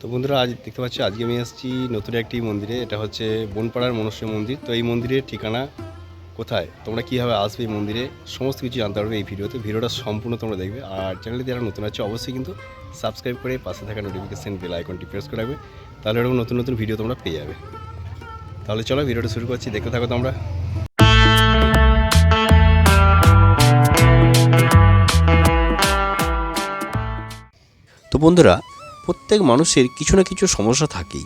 তো বন্ধুরা, আজ দেখতে পাচ্ছি আজকে আমি এসেছি নতুন একটি মন্দিরে। এটা হচ্ছে বনপাড়ার মনসা মন্দির। তো এই মন্দিরের ঠিকানা কোথায়, তোমরা কীভাবে আসবে এই মন্দিরে, সমস্ত কিছু জানতে পারবে এই ভিডিওটা সম্পূর্ণ তোমরা দেখবে। আর চ্যানেলে যারা নতুন আছে অবশ্যই কিন্তু সাবস্ক্রাইব করে পাশে থাকা নোটিফিকেশান বেল আইকনটি প্রেস করে রাখবে, তাহলে এরকম নতুন নতুন ভিডিও তোমরা পেয়ে যাবে। তাহলে চলো ভিডিওটা শুরু করছি, দেখতে থাকো তোমরা। তো বন্ধুরা, প্রত্যেক মানুষের কিছু না কিছু সমস্যা থাকেই।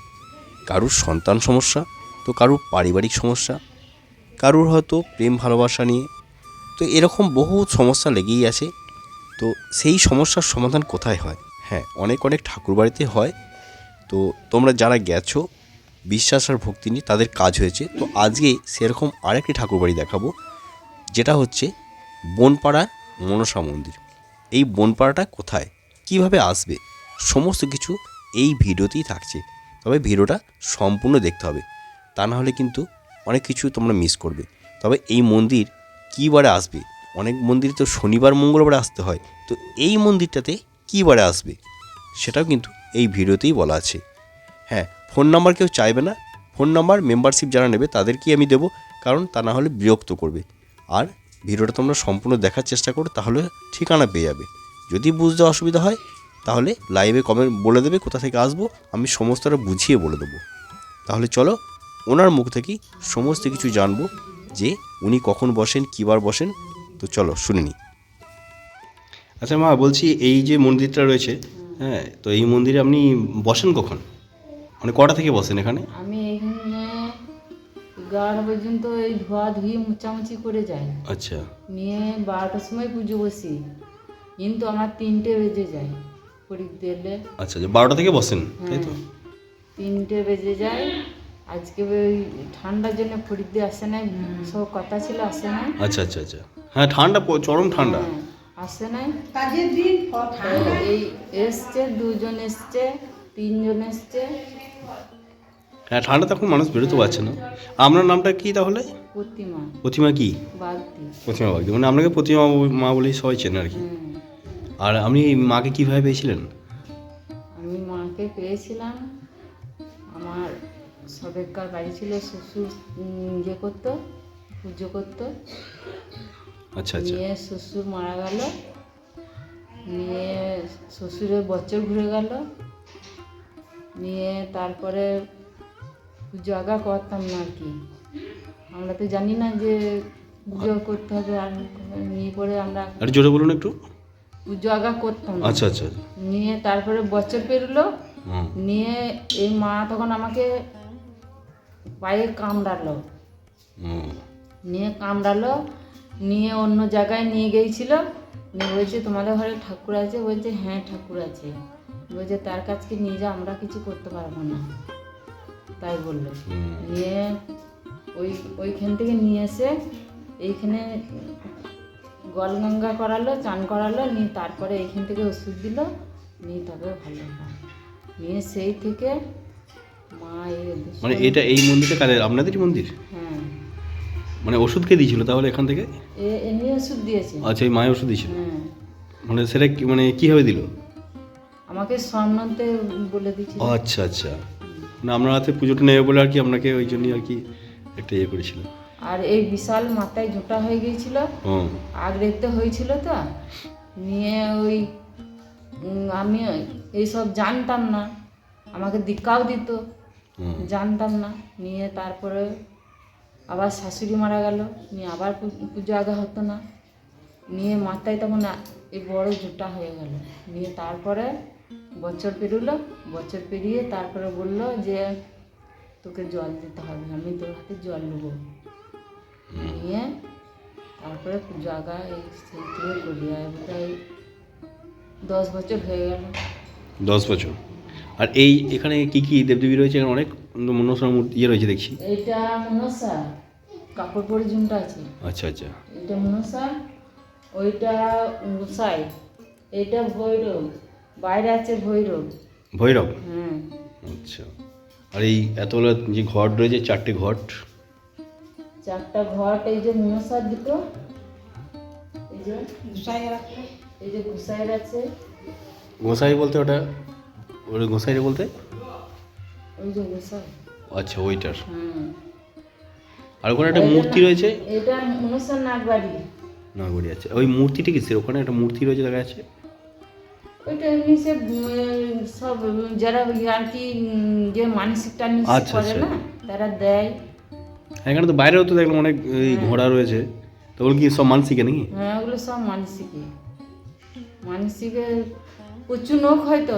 কারুর সন্তান সমস্যা, তো কারুর পারিবারিক সমস্যা, কারুর হয়তো প্রেম ভালোবাসা নিয়ে, তো এরকম বহু সমস্যা লেগেই আছে। তো সেই সমস্যার সমাধান কোথায় হয়? হ্যাঁ, অনেক অনেক ঠাকুরবাড়িতে হয়। তো তোমরা যারা গেছো বিশ্বাস আর ভক্তি নিয়ে, তাদের কাজ হয়েছে। তো আজকে সেরকম আরেকটি ঠাকুরবাড়ি দেখাবো, যেটা হচ্ছে বনপাড়ার মনসা মন্দির। এই বনপাড়াটা কোথায়, কিভাবে আসবে, সমস্ত কিছু এই ভিডিওতেই থাকছে। তবে ভিডিওটা সম্পূর্ণ দেখতে হবে, তা না হলে কিন্তু অনেক কিছু তোমরা মিস করবে। তবে এই মন্দির কী বারে আসবে, অনেক মন্দির তো শনিবার মঙ্গলবারে আসতে হয়, তো এই মন্দিরটাতে কী বারে আসবে সেটাও কিন্তু এই ভিডিওতেই বলা আছে। হ্যাঁ, ফোন নাম্বার কেউ চাইবে না, ফোন নাম্বার মেম্বারশিপ যারা নেবে তাদেরকেই আমি দেবো, কারণ তা না হলে বিরক্ত করবে। আর ভিডিওটা তোমরা সম্পূর্ণ দেখার চেষ্টা করো, তাহলে ঠিকানা পেয়ে যাবে। যদি বুঝতে অসুবিধা হয় তাহলে লাইভে কমেন্ট বলে দেবে কোথা থেকে আসবো, আমি সমস্তটা বুঝিয়ে বলে দেবো। তাহলে চলো ওনার মুখ থেকেই সমস্ত কিছু জানবো, যে উনি কখন বসেন, কী বার বসেন। তো চলো শুনে নিই। আচ্ছা মা, বলছি এই যে মন্দিরটা রয়েছে, হ্যাঁ, তো এই মন্দিরে আপনি বসেন কখন, মানে কটা থেকে বসেন এখানে? আমি এখানে 11 পর্যন্ত এই ধোয়া ধুয়ে মোচামুচি করে যাই। আচ্ছা, নিয়ে 12টার সময় পুজো বসি, কিন্তু আমার 3টে বেজে যায় প্রদীপ দিলে। আচ্ছা, 12টা থেকে বসেন, তাই তো? 3টে বেজে যায়। আজকে ওই ঠান্ডার জন্য প্রদীপ দিয়ে আসে নাই, সব কথা ছিল আসে নাই। আচ্ছা আচ্ছা আচ্ছা, হ্যাঁ ঠান্ডা, চরম ঠান্ডা। হ্যাঁ, আসে নাই। এই এসছে, 2জন এসছে, 3জন এসছে। হ্যাঁ, ঠান্ডা তখন মানুষ বেরোতে পারছে না। আপনার নামটা কি তাহলে? প্রতিমা প্রতিমা কি? বাগদি। প্রতিমা বাগদি, মানে আপনাকে প্রতিমা মা বলেই সবাই চেনে আর কি। আর আপনি মাকে কীভাবে পেয়েছিলেন? আমি মাকে পেয়েছিলাম, আমার সবেকার বাড়ি ছিল, শ্বশুর ইয়ে করতো, পুজো করতো। আচ্ছা আচ্ছা, নিয়ে শ্বশুর মারা গেল, নিয়ে শ্বশুরের বছর ঘুরে গেল, নিয়ে তারপরে পুজো আগা করতাম না আর কি। আমরা তো জানি না যে পুজো করতে হবে, আর নিয়ে পরে আমরা আর জোরে বলুন একটু। পুজো আগা করতাম না। আচ্ছা আচ্ছা, নিয়ে তারপরে বছর পেরোলো, হুম নিয়ে এই মা তখন আমাকে পায়ে কামড়ালো, হুম, নিয়ে কামড়ালো, নিয়ে অন্য জায়গায় নিয়ে গিয়েছিল। নিয়ে বলছে তোমাদের ঘরে ঠাকুর আছে? বলছে হ্যাঁ ঠাকুর আছে। বলছে তার কাছকে নিয়ে যা, আমরা কিছু করতে পারবো না, তাই বললো। নিয়ে ওইখান থেকে নিয়ে এসে এইখানে গলগঙ্গা করালো, চান করালো, নিয়ে তারপরে এইখান থেকে ওষুধ দিল, নিয়ে তবে ভালো হয়। নিয়ে সেই থেকে মা মানে এটা এই মন্দিরটা কাদের, আপনাদেরই মন্দির? হ্যাঁ, মানে ওষুধ কে দিয়েছিল তাহলে এখান থেকে? এমনি ওষুধ দিয়েছে। আচ্ছা, এই মায়ের ওষুধ দিয়েছিল। হ্যাঁ, মানে সেটা মানে কীভাবে দিল? আমাকে সম্মানতে বলে দিচ্ছি। ও আচ্ছা আচ্ছা, মানে আপনার হাতে পুজোটা নেবে বলে আর কি, আপনাকে ওই জন্যই আর কি একটা ইয়ে করেছিল। আর এই বিশাল মাথায় ঝোঁটা হয়ে গিয়েছিল, আগড়েতে হয়েছিল তো। নিয়ে ওই আমি এইসব জানতাম না, আমাকে দীক্ষাও দিত, জানতাম না। নিয়ে তারপরে আবার শাশুড়ি মারা গেল, নিয়ে আবার পুজো আগা হতো না। নিয়ে মাথায় তখন এই বড় ঝোঁটা হয়ে গেল। নিয়ে তারপরে বছর পেরোলো, বছর পেরিয়ে তারপরে বললো যে তোকে জল দিতে হবে, আমি তোর হাতে জল নেবো। নিয়ে তারপরে পুজো আগা এই সেই থেকে করি, আর বোধহয় 10 বছর হয়ে গেল। 10 বছর। আর এই এখানে কি কি দেবদেবী রয়েছে? এখানে অনেক মনসা ইয়ে রয়েছে দেখছি। এইটা মনসা, কাপড় পরে ঝুমটা আছে। আচ্ছা আচ্ছা, এইটা মনসা, ওইটা গোসাই, এইটা ভৈরব, বাইরে আছে ভৈরব। ভৈরব, হ্যাঁ। আচ্ছা। আর এই এতগুলো যে ঘট রয়েছে, 4টে ঘট। 4টা ঘট, এই যে মনসার দুটো, এই যে গোসাইয়ের আছে। গোসাই বলতে ওটা ওর গোসাইরে বলতে? ওই যে গোসাই। আচ্ছা, ওইটার। হুম। আর ওখানে একটা মূর্তি রয়েছে। এটা মনসার নাগবাড়ি। নাগবাড়ি, আচ্ছা। ওই মূর্তিটা কিসের? ওখানে একটা মূর্তি রয়েছে দেখা যাচ্ছে। ওইটা এমনি সে সব যারা আর কি যে মানসিক টানসিক আচ্ছা, করে আচ্ছা। না, তারা দেয়। এখানে তো বাইরেও তো দেখলাম অনেক এই ঘোড়া রয়েছে, তো ওগুলো কি সব মানসিকে নাকি? হ্যাঁ, ওগুলো সব মানসিকে। মানসিকে প্রচুর লোক হয়তো।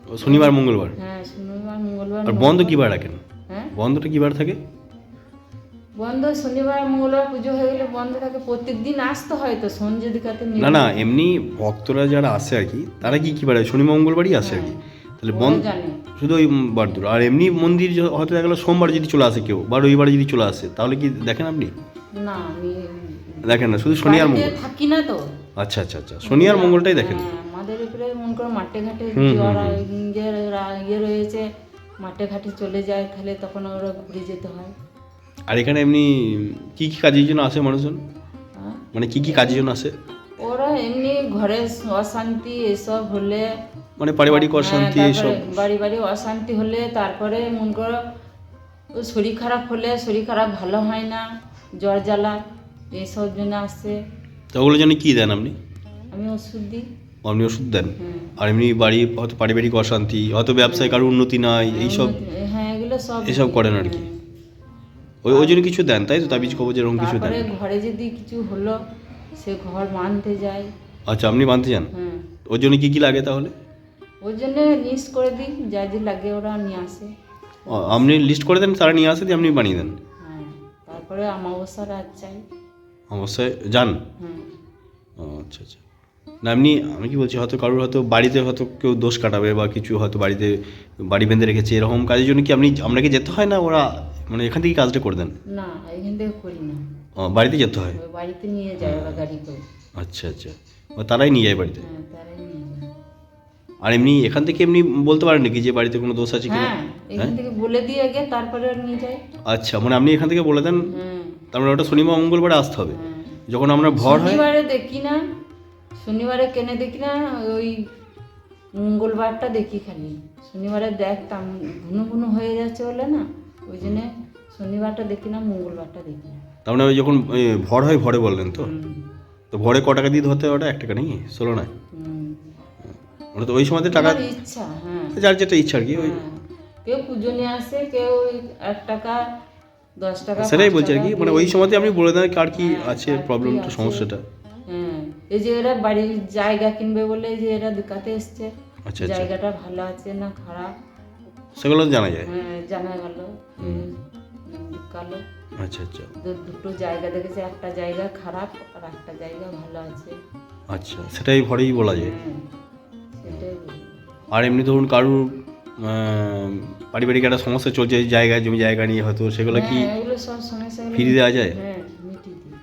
ও শনিবার মঙ্গলবার। হ্যাঁ, শনিবার মঙ্গলবার। আর বন্ধ কিবার রাখেন? হ্যাঁ, বন্ধটা কিবার থাকে? বন্ধ শনিবার মঙ্গলবার পুজো হয়ে গেলে বন্ধ থাকে। প্রত্যেক দিন আসতে হয় তো সন্ধ্যে দিকাতে। না না, এমনি ভক্তরা যারা আসে আর কি, তারা কি কিবারে শনি মঙ্গলবারই আসে আর কি। তাহলে বন্ধ জানে। শুধু ওই বারদুর। আর এমনি মন্দির হয়তো দেখা গেলো সোমবার যদি চলে আসে কেউ, বা রবিবারে যদি চলে আসে, তাহলে কি দেখেন আপনি? না, আমি দেখেন না, শুধু শনি আর বাড়িতে মঙ্গল। থাকি না তো। আচ্ছা আচ্ছা আচ্ছা, শনি আর মঙ্গলটাই দেখেন। হ্যাঁ, আমাদের এখানে মনে করো মাঠে ঘাটে ইয়ে রয়েছে, মাঠে ঘাটে চলে যায়, তাহলে তখন ওরা ঘুরে যেতে হয়। আর এখানে এমনি কি কি কাজের জন্য আসে মানুষজন? হ্যাঁ, মানে কি কি কাজের জন্য আসে? ওরা এমনি ঘরে অশান্তি এসব হলে, মানে পারিবারিক অশান্তি হ্যাঁ, এইসব। তারপরে বাড়ি বাড়ি অশান্তি হলে, তারপরে মনে করো ও শরীর খারাপ হলে, শরীর খারাপ ভালো হয় না, জ্বর জ্বালা, এইসব জন্য আসে। তো ওগুলোর জন্য কী দেন আপনি? আমি ওষুধ দিই। আপনি ওষুধ দেন? হুম। আর এমনি বাড়ি হয়তো পারিবারিক অশান্তি, হয়তো ব্যবসায় কারোর উন্নতি নাই, এইসব হ্যাঁ, এগুলো সব এসব করেন আর কি। ওই জন্য কিছু দেন তাই তো, তাবিজ কবজ এরকম কিছু দেন? তারপরে ঘরে যদি কিছু হলো, সে ঘর মানতে যায়। আচ্ছা, আপনি বানতে যান? হ্যাঁ, ওর জন্য কী কী লাগে তাহলে? ওই জন্য লিস্ট করে দিই, যা যে লাগে ওরা নিয়ে আসে। আপনি লিস্ট করে দেন, তারা নিয়ে আসে দিয়ে আপনি বানিয়ে দেন? হ্যাঁ, তারপরে অমাবস্যা রাত চাই। অবশ্যই যান। হুম। ও আচ্ছা আচ্ছা। না এমনি আমি কি বলছি, হয়তো কারোর হয়তো বাড়িতে হয়তো কেউ দোষ কাটাবে বা কিছু, হয়তো বাড়িতে বাড়ি বেঁধে রেখেছে, এরকম কাজের জন্য কি আপনাকে যেতে হয় না, ওরা মানে এখান থেকে কাজটা করে দেন? না, এখান থেকে করি না। বাড়িতে যেতে হয়? ওই বাড়িতে নিয়ে যায় ওরা গাড়ি করে। আচ্ছা আচ্ছা, ও তারাই নিয়ে যায় বাড়িতে? হ্যাঁ, তারাই নিয়ে যায়। আর এমনি এখান থেকে এমনি বলতে পারেন নাকি যে বাড়িতে কোনো দোষ আছে কিনা? হ্যাঁ, এখান থেকে বলে দিয়ে আগে তারপরে ওরা নিয়ে যায়। আচ্ছা, মানে আপনি এখান থেকে বলে দেন, হ্যাঁ, তার মানে ওটা শনিবার মঙ্গলবারে আসতে হবে। হ্যাঁ। যখন আমরা ভর হয়, শনিবারে দেখি না, শনিবারে কেনে দেখি না, ওই মঙ্গলবারটা দেখি খালি। শনিবারে দেখতাম ঘুনো ঘুনো হয়ে যাচ্ছে বলে না, ওই জন্যে শনিবারটা দেখি না, মঙ্গলবারটা দেখি না। তার মানে ওই যখন ভর হয়, ভরে বললেন তো? হুম, তো ভরে ক টাকা দিয়ে ধরতে হয় ওটা? 1 টাকা নাকি 16 নয়? হুম। ওটা তো ওই সময়তে টাকা, আমার ইচ্ছা। হ্যাঁ, যার যেটা ইচ্ছা আর কি। ওই হ্যাঁ। কেউ পুজো নিয়ে আসে, কেউ 1 টাকা, 10 টাকা, সেটাই 5 বলছি আর টাকা কি, মানে দিয়ে- ওই সময়তে আপনি বলে দেন কার কি হ্যাঁ, আছে কার কি প্রবলেমটা, আছে। সমস্যাটা। হ্যাঁ, এই যে এরা বাড়ির জায়গা কিনবে বলে যে এরা দুকাতে এসছে, আচ্ছা আচ্ছা, জায়গাটা ভালো আছে না খারাপ, সেগুলো জানা যায়। হ্যাঁ, জানা গেল। কালো আচ্ছা আচ্ছা দুটো জায়গা দেখেছে, একটা জায়গা খারাপ আর একটা জায়গা ভালো আছে। আচ্ছা, সেটাই ভরেই বলা যায়। হ্যাঁ, সেটাই বলি। আর এমনি ধরুন কারুর পারিবারিক একটা সমস্যা চলছে, জায়গা জমি জায়গা নিয়ে, হয়তো সেগুলো কি হ্যাঁ, এগুলো সব সমস্যাগুলো ফিরিয়ে দেওয়া যায়? হ্যাঁ, মিটিয়ে দিই।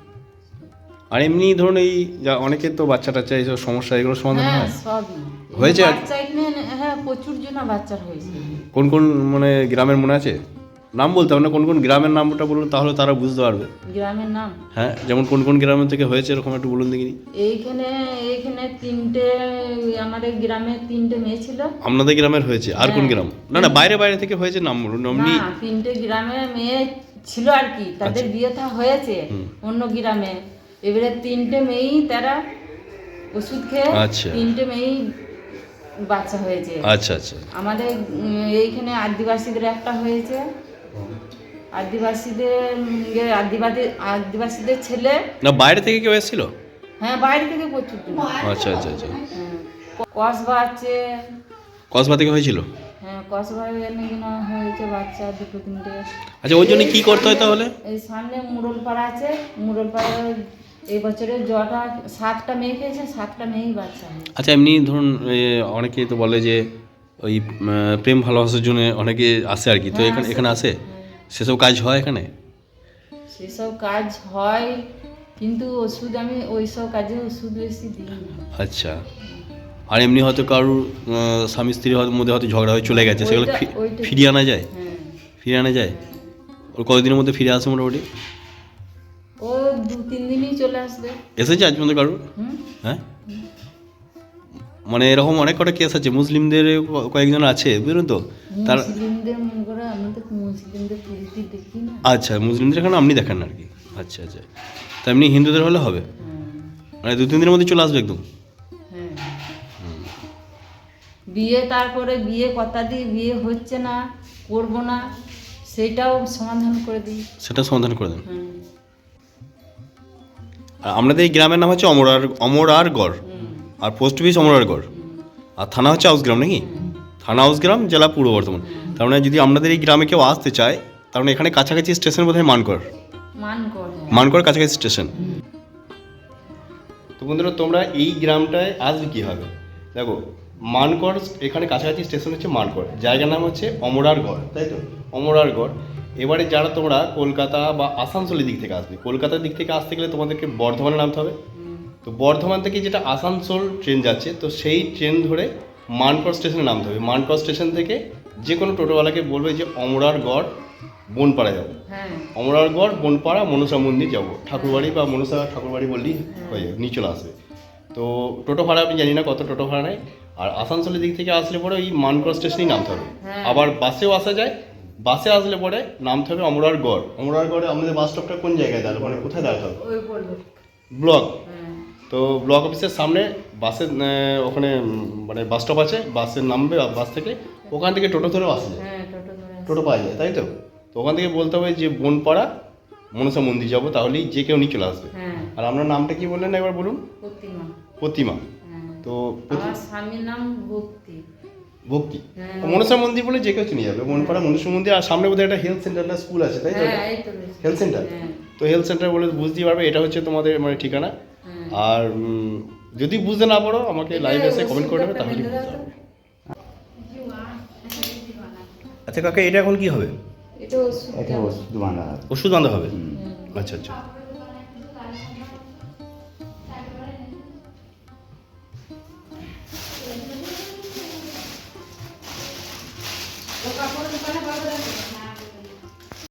আর এমনি ধরুন এই যা অনেকের তো বাচ্চা টাচ্চা এইসব সমস্যা, এগুলো সমাধান হ্যাঁ, হয়? সবই হয়েছে? বাচ্চা এখানে, হ্যাঁ, প্রচুর জন বাচ্চার হয়েছে। কোন কোন মানে গ্রামের মনে আছে? নাম বলতে হবে না, কোন কোন গ্রামের নামটা বলুন, তাহলে তারা বুঝতে পারবে। গ্রামের নাম? হ্যাঁ, যেমন কোন কোন গ্রামের থেকে হয়েছে এরকম একটু বলুন দেখিনি। এইখানে এইখানে 3টে, আমাদের গ্রামে 3টে মেয়ে ছিল। আপনাদের গ্রামের হয়েছে? আর কোন হ্যাঁ। গ্রাম? না না, বাইরে বাইরে থেকে হয়েছে, নাম বলুন এমনি। না, 3টে গ্রামে মেয়ে ছিল আর কি, তাদের বিয়ে থা হয়েছে অন্য গ্রামে। এবারে 3টে মেয়েই তারা ওষুধ খেয়ে আচ্ছা 3টে মেয়েই বাচ্চা হয়েছে। আচ্ছা আচ্ছা আমাদের এইখানে আদিবাসীদের একটা হয়েছে, আদিবাসীদের ছেলে। না, বাইরে থেকে কেউ এসেছিল? হ্যাঁ, বাইরে থেকে প্রচুর জন। আচ্ছা আচ্ছা আচ্ছা, হ্যাঁ, কসবা আছে। কসবা থেকে হয়েছিল? হ্যাঁ, কসবা নাকি না হয়েছে বাচ্চা 2-3টে। আচ্ছা, ওই জন্য কি করতে হয় তাহলে? এই সামনে মুরলপাড়া আছে, মুরলপাড়ায় এই বছরে জটা 7টা মেয়ে খেয়েছে, 7টা মেয়েই বাচ্চা হয়েছে। আচ্ছা, এমনি ধরুন অনেকে তো বলে যে ওই প্রেম ভালোবাসার জন্য অনেকে আসে আর কি, তো হ্যাঁ, এখানে আসে। এখানে আসে? সেসব কাজ হয় এখানে? সেসব কাজ হয়, কিন্তু ওষুধ আমি ওইসব কাজে ওষুধ বেশি দিই না। আচ্ছা, আর এমনি হয়তো কারোর স্বামী স্ত্রীর মধ্যে হয়তো ঝগড়া হয়ে চলে গেছে, সেগুলো ওইটা- ফিরিয়ে আনা যায়? হ্যাঁ, ফিরিয়ে আনা যায়? ওর কতদিনের মধ্যে ফিরে আসে মোটামুটি? ও 2-3 দিনই চলে আসবে। এসেছে আজ পর্যন্ত কারোর? হুম, হ্যাঁ, মানে এরকম অনেক কটা কেস আছে, মুসলিমদের কয়েকজন আছে বুঝলেন তো, তার মুসলিমদের মনে করো আমি তো মুসলিমদের পুরীতে দেখি না। আচ্ছা মুসলিমদের এখানে আপনি দেখেন না আর কি, আচ্ছা আচ্ছা, তা এমনি হিন্দুদের হলে হবে, মানে 2-3 দিনের মধ্যে চলে আসবে একদম। হ্যাঁ বিয়ে, তারপরে বিয়ে কথা দিয়ে বিয়ে হচ্ছে না, করব না, সেটাও সমাধান করে দিই। সেটা সমাধান করে দেন। হুম। আর আপনাদের এই গ্রামের নাম হচ্ছে অমরারগড়, আর পোস্ট অফিস অমরারগড়, আর থানা হচ্ছে আউসগ্রাম নাকি? থানা আউসগ্রাম, জেলা পূর্ব বর্ধমান। তার মানে যদি আপনাদের এই গ্রামে কেউ আসতে চায়, তার মানে এখানে কাছাকাছি স্টেশন বোধহয় মানকর, মানকর। মানকর কাছাকাছি স্টেশন। তো বন্ধুরা তোমরা এই গ্রামটায় আসবে কীভাবে, দেখো মানকর এখানে কাছাকাছি স্টেশন হচ্ছে মানকর, জায়গার নাম হচ্ছে অমরারগড়, তাই তো অমরারগড়। এবারে যারা তোমরা কলকাতা বা আসানসোলের দিক থেকে আসবে, কলকাতার দিক থেকে আসতে গেলে তোমাদেরকে বর্ধমানে নামতে হবে। তো বর্ধমান থেকে যেটা আসানসোল ট্রেন যাচ্ছে, তো সেই ট্রেন ধরে মানকর স্টেশনে নামতে হবে। মানকর স্টেশন থেকে যে কোনো টোটোওয়ালাকে বলবে যে অমরারগড় বনপাড়া যাবো, হ্যাঁ অমরারগড় বনপাড়া মনসা মন্দির যাবো, ঠাকুরবাড়ি বা মনসা ঠাকুরবাড়ি বললেই হয়ে যাবে, নিয়ে চলে আসবে। তো টোটো ভাড়া আমি জানি না কত টোটো ভাড়া নেয়। আর আসানসোলের দিক থেকে আসলে পরে ওই মানকর স্টেশনেই নামতে হবে। হ্যাঁ। আবার বাসেও আসা যায়, বাসে আসলে পরে নামতে হবে অমরারগড়। অমরারগড়ে আমাদের বাস স্টপটা কোন জায়গায় দাঁড়াবে, মানে কোথায় দাঁড়াতে হবে? ওই বললো। ব্লক, হ্যাঁ তো ব্লক অফিসের সামনে বাসের ওখানে মানে বাস স্টপ আছে, বাসে নামবে, বাস থেকে ওখান থেকে টোটো ধরেও আসা যায়, হ্যাঁ টোটো ধরে আসি। টোটো পাওয়া যায়, তাই তো? তো ওখান থেকে বলতে হবে যে বনপাড়া মনসা মন্দির যাবো, তাহলেই যে কেউ নিয়ে চলে আসবে। হ্যাঁ আর আপনার নামটা কি বললেন একবার বলুন? প্রতিমা। প্রতিমা। হ্যাঁ তো আমার স্বামীর নাম ভক্তি। ভক্তি। হ্যাঁ। মনসা মন্দির বলে যে কেউ চিনে যাবে, বনপাড়া মনসা মন্দির। আর সামনে বোধহয় একটা হেলথ সেন্টার না স্কুল আছে, তাই তো? হ্যাঁ এই তো রয়েছে। হেলথ সেন্টার, হ্যাঁ তো হেলথ সেন্টার বলে বুঝতেই পারবে এটা হচ্ছে তোমাদের মানে ঠিকানা। হ্যাঁ। আর যদি বুঝতে না পারো আমাকে লাইভ এসে কমেন্ট করে দেবে, তাহলে ওষুধটা বুঝতে বেঁধে দাও পারবে। আচ্ছা কাকা এটা এখন কি হবে? তো। এটা ওষুধ এটা দাও। ওষুধ বাঁধা হবে। ওষুধ বাঁধা হবে? হুম। আচ্ছা আচ্ছা।